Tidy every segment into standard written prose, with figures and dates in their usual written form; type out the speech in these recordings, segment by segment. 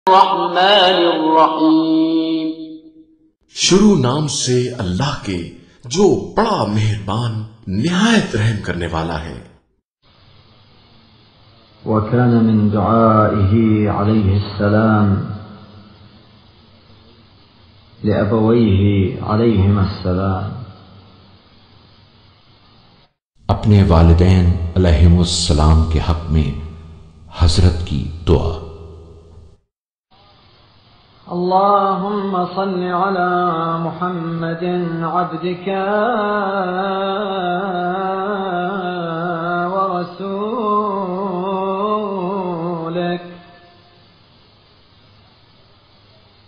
अर्रहमानिर्रहीम। शुरू नाम से अल्लाह के जो बड़ा मेहरबान निहायत रहम करने वाला है। वकान मिन दुआइही अलैहिस्सलाम लिअबवैहि अलैहिमुस्सलाम। अपने वालिदैन अलैहिमुस्सलाम के हक में हजरत की दुआ। अल्लाहुम्मा सल्लि अला मुहम्मदिन अब्दिका व रसूलिक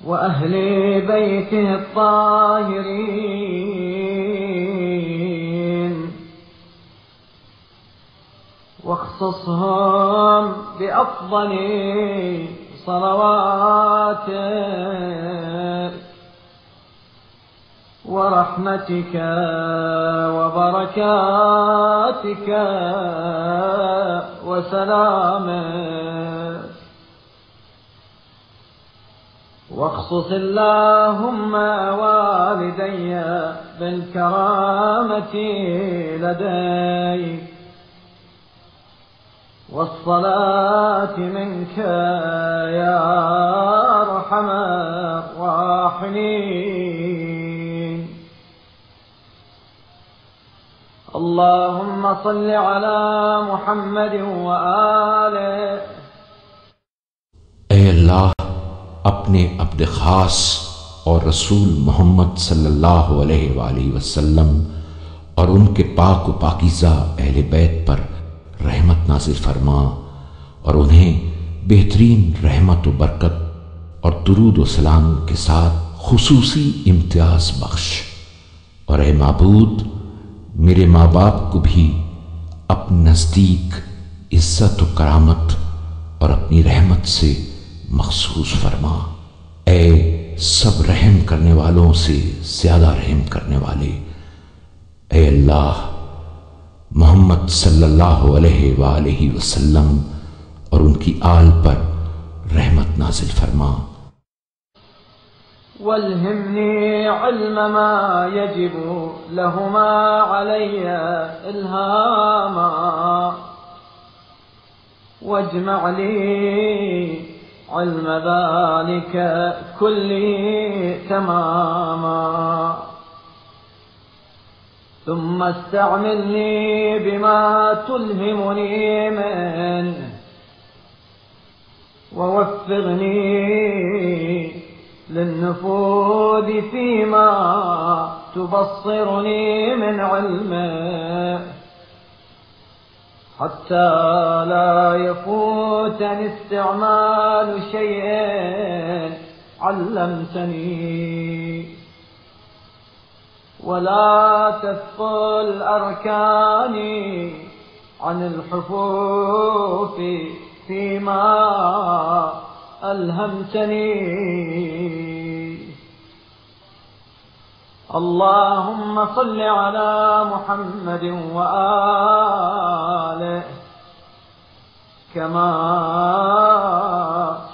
व अहली बैतिहि अत्ताहिरीन واخصصهم بأفضل صلواتك ورحمتك وبركاتك وسلامك، واخصص اللهم والدي بالكرامة لديك والصلاة منك يا أرحم الراحمين. اللهم صل على محمد وآله। ऐ अल्लाह, अपने अब्द खास और रसूल मोहम्मद सल्लल्लाहु अलैहि वसल्लम और उनके पाक व पाकीज़ा अहले बैत पर रहमत नाज़िल फरमा और उन्हें बेहतरीन रहमत व बरकत और दुरूद व सलाम के साथ खुसूसी इम्तियाज बख्श। और ए माबूद, मेरे माँ बाप को भी अपने नज़दीक इज्जत व करामत और अपनी रहमत से मखसूस फरमा। ए सब रहम करने वालों से ज्यादा रहम करने वाले, ए अल्लाह, मोहम्मद सल्लल्लाहु अलैहि वसल्लम और उनकी आल पर रहमत नाजिल फरमा। वल्हिमनी इल्म मा यजिबु लहुमा अलैया इल्हामा वज्मअ ली इल्म ज़ालिका कुल्ली तमामा ثم استعملني بما تلهمني منه ووفقني للنفوذ فيما تبصرني من علمه حتى لا يفوتني استعمال شيء علمتني ولا تثقل أركاني عن الحفوف فيما ألهمتني. اللهم صل على محمد وآله كما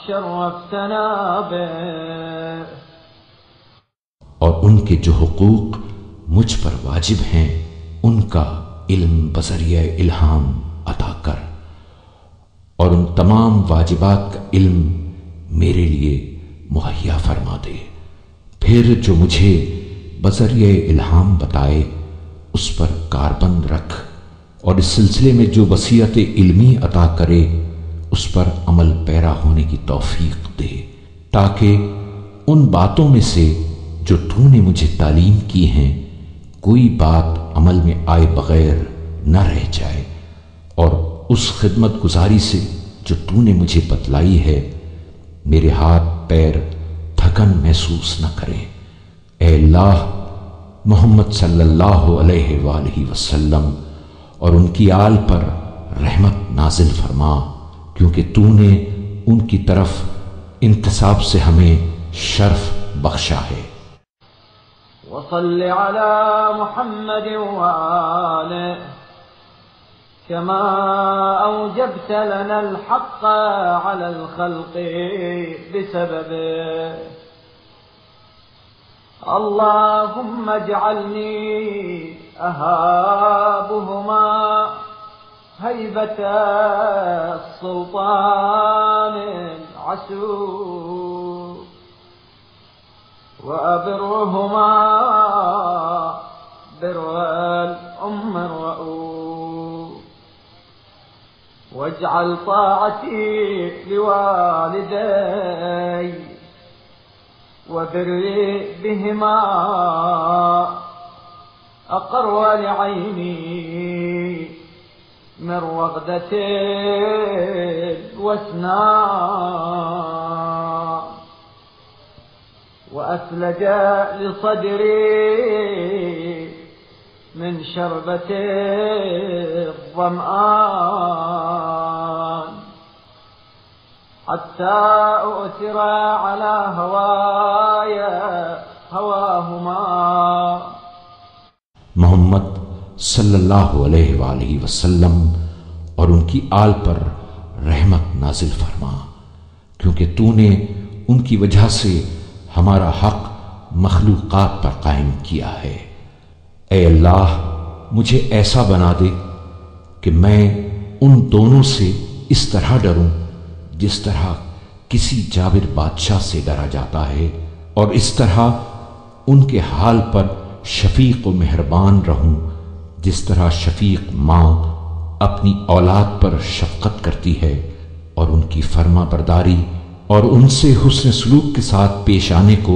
شرفتنا به। और उनके जो हुकूक मुझ पर वाजिब हैं उनका इल्म बज़रिया इल्हाम अता कर और उन तमाम वाजिबात का इल्म मेरे लिए मुहैया फरमा दे। फिर जो मुझे बज़रिया इल्हाम बताए उस पर कारबंद रख और इस सिलसिले में जो वसीयत इल्मी अता करे उस पर अमल पैरा होने की तौफीक दे, ताकि उन बातों में से जो तूने मुझे तालीम की हैं कोई बात अमल में आए बगैर न रह जाए और उस खिदमत गुजारी से जो तूने मुझे बतलाई है मेरे हाथ पैर थकन महसूस न करें। ऐ अल्लाह, मोहम्मद सल्लल्लाहु अलैहि वसल्लम और उनकी आल पर रहमत नाजिल फरमा, क्योंकि तूने उनकी तरफ इंतसाब से हमें शर्फ बख्शा है। वसल्लि अला मुहम्मद व आलिहि كما أوجبت لنا الحق على الخلق بسببه. اللهم اجعلني أهابهما هيبة السلطان العسور، وأبرهما بر الأم الرؤوف، واجعل طاعتي لوالدي وبري بهما أقر لعيني من رغدة الوسناء، وأثلج لصدري من شربة الظمآن، حتى أؤثر على هواهما. मोहम्मद सल्लल्लाहु अलैहि वसल्लम और उनकी आल पर रहमत नाजिल फरमा, क्योंकि तूने उनकी वजह से हमारा हक मखलूकात पर कायम किया है। ऐ अल्लाह, मुझे ऐसा बना दे कि मैं उन दोनों से इस तरह डरूं जिस तरह किसी जाबिर बादशाह से डरा जाता है, और इस तरह उनके हाल पर शफीक व मेहरबान रहूं जिस तरह शफीक माँ अपनी औलाद पर शफकत करती है, और उनकी फर्मा बरदारी और उनसे हुस्न सलूक के साथ पेश आने को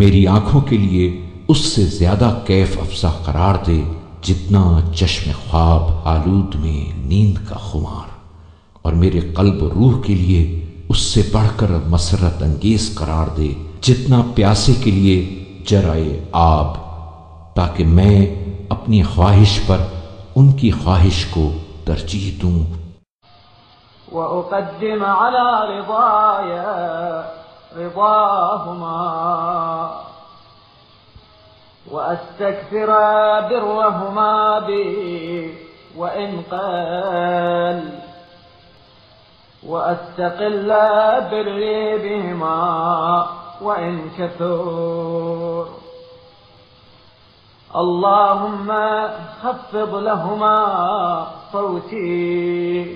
मेरी आंखों के लिए उससे ज्यादा कैफ अफसा करार दे जितना चश्मे ख्वाब आलूद में नींद का खुमार, और मेरे कल्ब रूह के लिए उससे बढ़कर मसरत अंगेज करार दे जितना प्यासे के लिए जराए आब, ताकि मैं अपनी ख्वाहिश पर उनकी ख्वाहिश को तरजीह दूं। وأقدم على رضايا رضاهما، وأستكثر برهما بي وإن قل، وأستقل بري بهما وإن كثر. اللهم خفض لهما صوتي،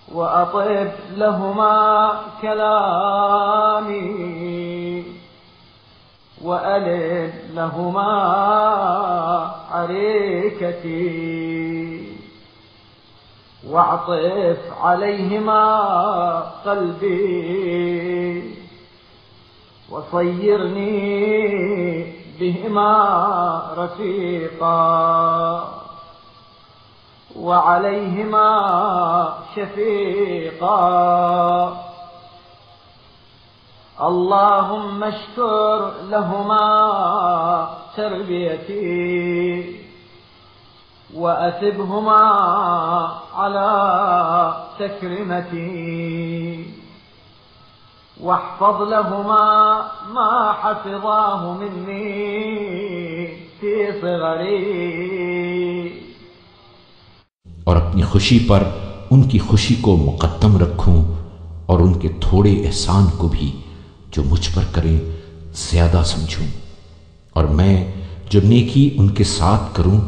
وأطب لهما كلامي، وألن لهما عريكتي، واعطف عليهما قلبي، وصيرني بهما رفيقا، وعليهما شفيقا. اللهم اشكر لهما تربيتي، وأثبهما على تكرمتي، واحفظ لهما ما حفظاه مني في صغري. और अपनी खुशी पर उनकी खुशी को मुकद्दम रखूं, और उनके थोड़े एहसान को भी जो मुझ पर करें ज्यादा समझूं, और मैं जो नेकी उनके साथ करूं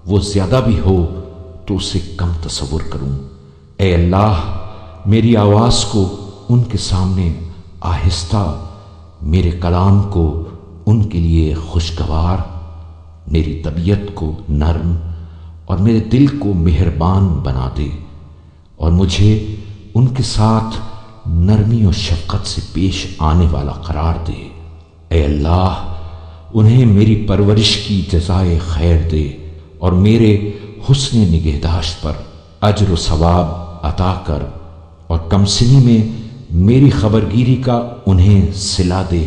वो ज्यादा भी हो तो उसे कम तसव्वुर करूं। ऐ अल्लाह, मेरी आवाज को उनके सामने आहिस्ता, मेरे कलाम को उनके लिए खुशगवार, मेरी तबीयत को नर्म और मेरे दिल को मेहरबान बना दे, और मुझे उनके साथ नरमी और शफकत से पेश आने वाला करार दे। ऐ अल्लाह, उन्हें मेरी परवरिश की जज़ाए खैर दे, और मेरे हुस्न निगहदाश्त पर अज्र व सवाब अता कर, और कमसिनी में मेरी खबरगिरी का उन्हें सिला दे।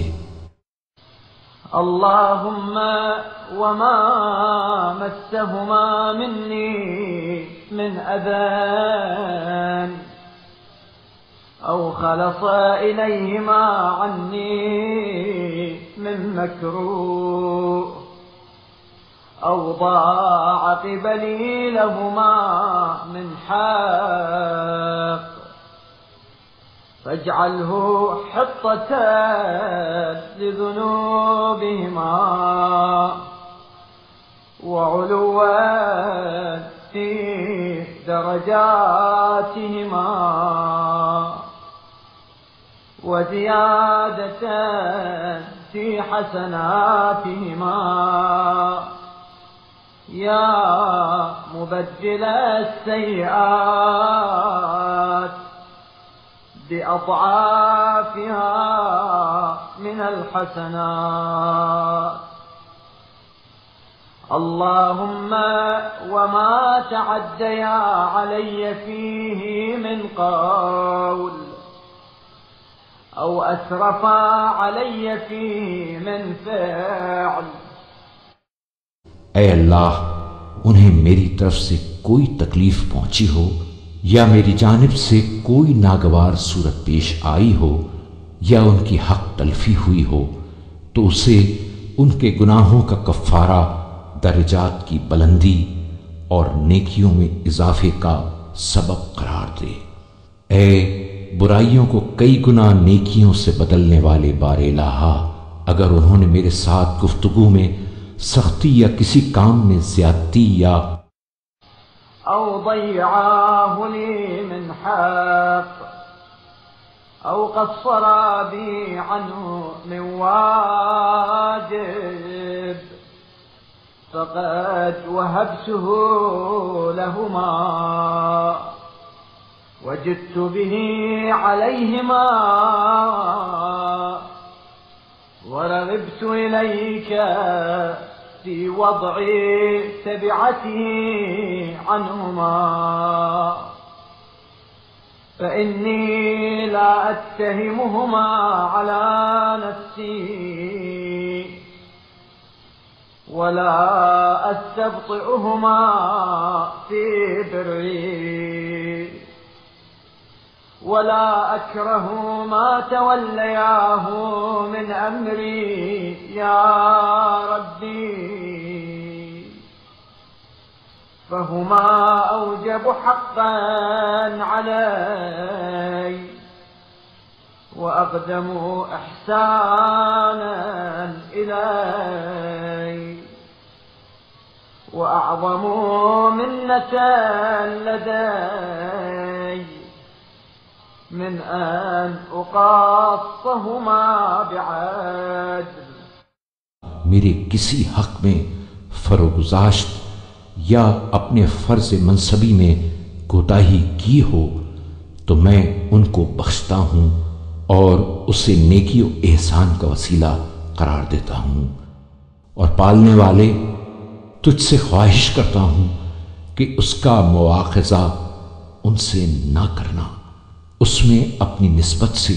अल्लाहुम्मा वमा मस्सहुमा मिन्नी मिन अज़ान औ खलस इलैहिमा अन्नी मिन मकरूह أو ضاع قبلي لهما من حق فاجعله حطة لذنوبهما وعلوا في درجاتهما وزيادة في حسناتهما يا مبدل السيئات بأضعافها من الحسنات. اللهم وما تعديا علي فيه من قول أو أسرفا علي فيه من فعل. ऐ अल्लाह, उन्हें मेरी तरफ से कोई तकलीफ पहुंची हो या मेरी जानिब से कोई नागवार सूरत पेश आई हो या उनकी हक तलफी हुई हो तो उसे उनके गुनाहों का कफ़ारा दर्जात की बुलंदी और नेकियों में इजाफे का सबब करार दे। ऐ बुराइयों को कई गुना नेकियों से बदलने वाले बारे इलाहा, अगर उन्होंने मेरे साथ गुफ्तगू में सख्ती या किसी काम में ज्यादती या أو ضيعاه لي من حق أو قصر بي عنه من واجب فقد وهبته لهما وجدت به عليهما ورغبت إليك في وضع تبعته عنهما فإني لا أتهمهما على نفسي ولا أستبطئهما في بري ولا أكره ما تولياه من أمري يا ربي فهما أوجب حقا علي وأقدم إحسانا إلي وأعظم منة لدي من أن أقاصهما بعدل. मेरे किसी हक में फरोगुजाश्त या अपने फर्ज मनसबी में कोताही की हो तो मैं उनको बख्शता हूँ और उसे नेकी और एहसान का वसीला करार देता हूँ। और पालने वाले, तुझसे ख्वाहिश करता हूँ कि उसका मुआखज़ा उनसे ना करना, उसमें अपनी निस्बत से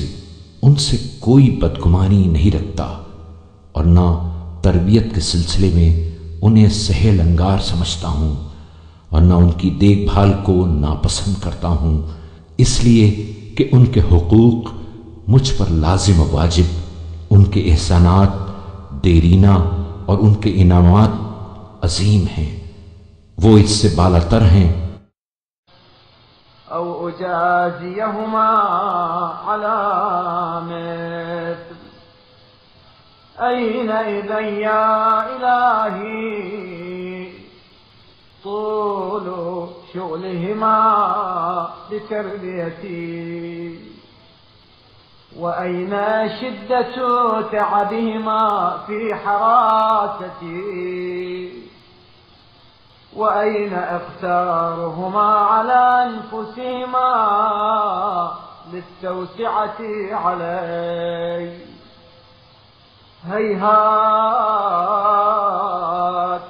उनसे कोई बदगुमानी नहीं रखता और ना तरबियत के सिलसिले में उन्हें सहेल अंगार समझता हूँ और ना उनकी देखभाल को नापसंद करता हूँ, इसलिए कि उनके हुकूक मुझ पर लाजिम व वाजिब, उनके एहसानात देरीना और उनके इनामात अजीम हैं, वो इससे बालातर हैं। أو أجازيهما على مثل أين إذا يا إلهي طول شغلهما بتربيتي وأين شدة تعبهما في حراستي وأين اختارهما على أنفسهما للتوسعة علي. هيهات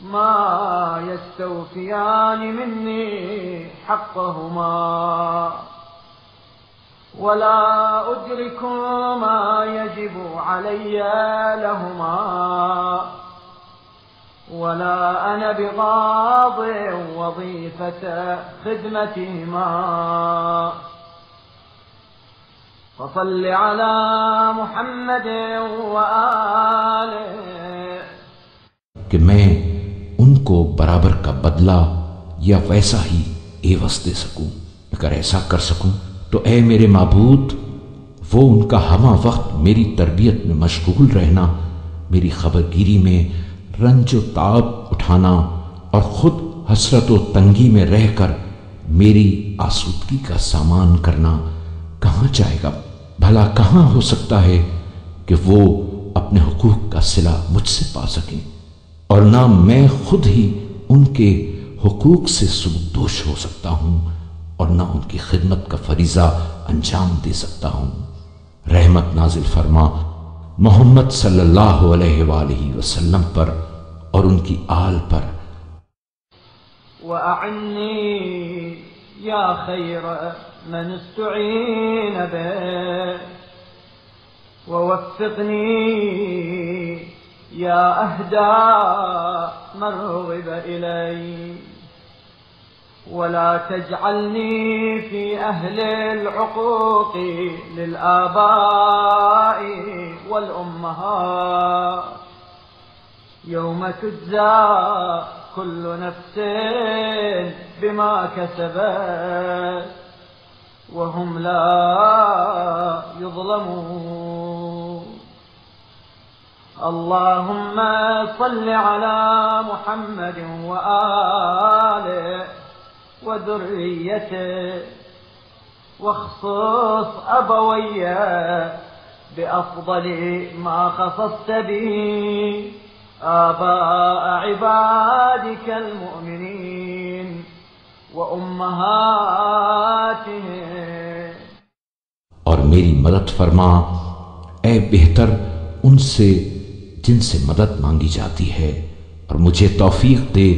ما يستوفيان مني حقهما ولا أدرك ما يجب علي لهما ولا أنا بقاض وظيفة خدمتهما. فصل على محمد وآله. कि कि मैं उनको बराबर का बदला या वैसा ही एवज दे सकूं। अगर ऐसा कर सकूं तो ऐ मेरे माबूद, वो उनका हमा वक्त मेरी तरबियत में मशगूल रहना, मेरी खबरगिरी में रंजो ताब उठाना और खुद हसरत व तंगी में रहकर मेरी आसूदगी का सामान करना कहाँ जाएगा? भला कहाँ हो सकता है कि वो अपने हुकूक का सिला मुझसे पा सकें, और ना मैं खुद ही उनके हुकूक से सुबुकदोश हो सकता हूं और ना उनकी खिदमत का फरीजा अंजाम दे सकता हूं। रहमत नाजिल फरमा मोहम्मद सल्लल्लाहु अलैहि वसल्लम पर और उनकी आल पर। वअन्नी या खैर मन इस्तुईन बिह ववफ़िक़नी या अहदा मन रुग़िब इलैहि वला तजअलनी फी अहलिल उक़ूक़ि लिल आबाई वल उम्महात यौम तुज्ज़ा कुल्लु नफ्सिन बिमा कसबत वहुम ला युज़लमून। अल्लाहुम्मा सल्लि अला मुहम्मद व आलिहि व ज़ुर्रिय्यतिहि वख़्सुस अबवय्य बिअफ़ज़लि मा ख़सस्त बिहि आबाअ इबादिकल मुअमिनीन व उम्महातिहिम। और मेरी मदद फरमा ऐ बेहतर उनसे जिनसे मदद मांगी जाती है, और मुझे तौफीक दे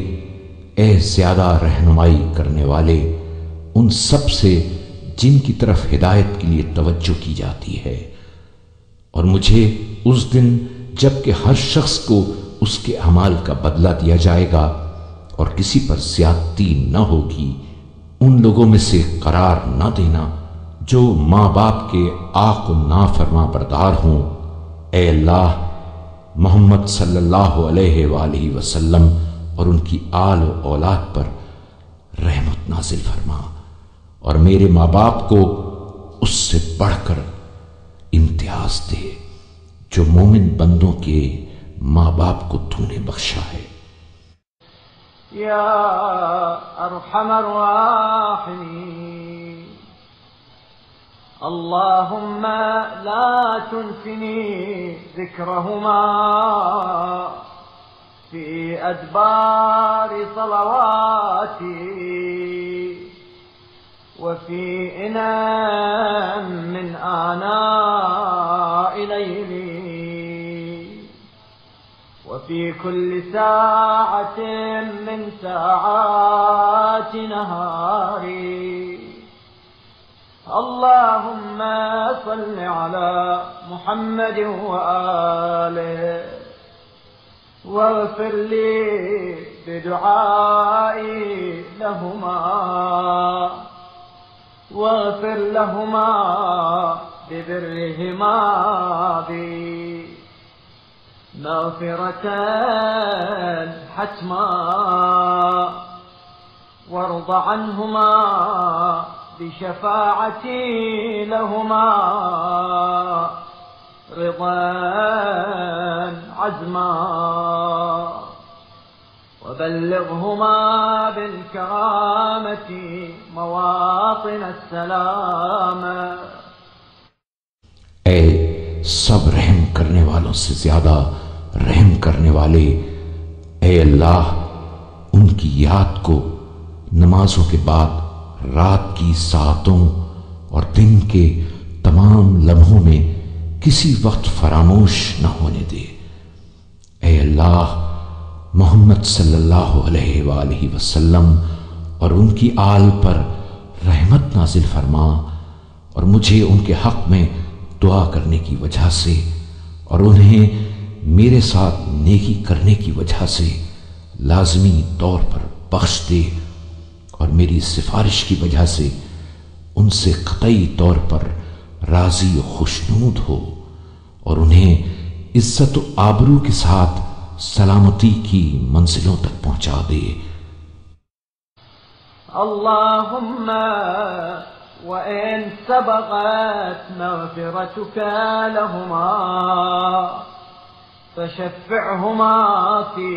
ऐ ज्यादा रहनुमाई करने वाले उन सब से जिनकी तरफ हिदायत के लिए तवज्जो की जाती है। और मुझे उस दिन जबकि हर शख्स को उसके अमाल का बदला दिया जाएगा और किसी पर ज्यादती न होगी, उन लोगों में से करार न देना जो माँ बाप के आक नाफरमा बरदार हों। ऐ अल्लाह, मोहम्मद सल्लल्लाहु अलैहि वसल्लम और उनकी आल व औलाद पर रहमत नाजिल फरमा, और मेरे माँ बाप को उससे बढ़कर इम्तियाज दे जो मोमिन बंदों के माँ बाप को तूने बख्शा है। या अरहमर राहिमीन, अल्लाहुम्मा ला तुनसिनी ज़िक्रहुमा फी अदबार सलवाती व फी इनाम मिन आनाइ लैली वफ़ी कुल्लि साअतिन मिन साआति नहारी। अल्लाहुम्मा सल्लि अला मुहम्मद व आलिहि वग़फ़िर ली बिदुआई लहुमा वग़फ़िर लहुमा बिबिर्रिहिमा बी मग़फ़िरतन हत्मा वरद अन्हुमा बिशफ़ाअती लहुमा रिज़ान अज़्मा वबल्लिग़हुमा बिलकरामति मवातिन अस्सलाम। ऐ सब रहम करने वालों से ज्यादा रहम करने वाले, ऐ अल्लाह, उनकी याद को नमाजों के बाद रात की सातों और दिन के तमाम लम्हों में किसी वक्त फरामोश न होने दे। ऐ अल्लाह, मोहम्मद सल्लल्लाहु अलैहि वसल्लम और उनकी आल पर रहमत नाजिल फरमा, और मुझे उनके हक में दुआ करने की वजह से और उन्हें मेरे साथ नेकी करने की वजह से लाजमी तौर पर बख्श दे, और मेरी सिफारिश की वजह से उनसे कतई तौर पर राजी और खुशनूद हो, और उन्हें इज्जत व आबरू के साथ सलामती की मंजिलों तक पहुंचा दे। अल्लाहुम्मा व इन सबक़त मग़फ़िरतुका लहुमा फशफ़िअहुमा फ़ी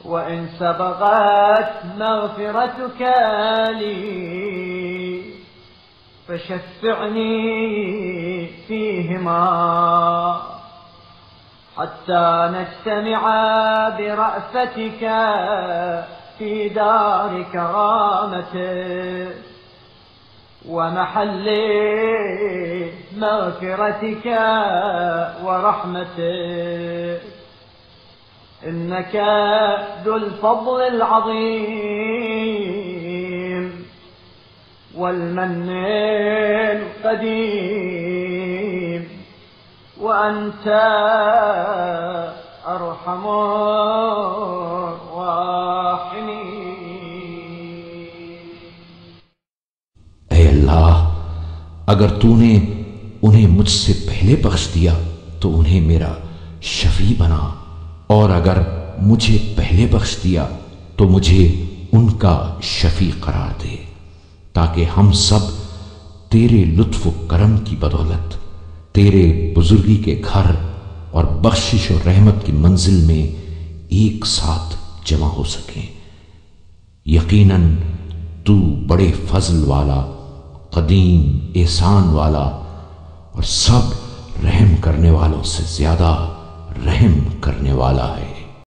व इन सबक़त मग़फ़िरतुका ली फशफ़िअनी फ़ीहिमा हत्ता नज्तमिअ बिरअफ़तिका फ़ी दारि करामतिक व महल्लि मग़फ़िरतिका व रहमतिक इन्नका ज़ुल फ़ज़्लिल अज़ीम वल मन्निल क़दीम व अन्ता अरहमुर राहिमीन। ऐ अल्लाह, अगर तूने उन्हें मुझसे पहले बख्श दिया तो उन्हें मेरा शफी बना, और अगर मुझे पहले बख्श दिया तो मुझे उनका शफी करार दे, ताकि हम सब तेरे लुत्फ करम की बदौलत तेरे बुजुर्गी के घर और बख्शिश और रहमत की मंजिल में एक साथ जमा हो सकें। यकीनन तू बड़े फजल वाला, कदीम, एहसान वाला और सब रहम करने वालों से ज्यादा रहम करने वाला है।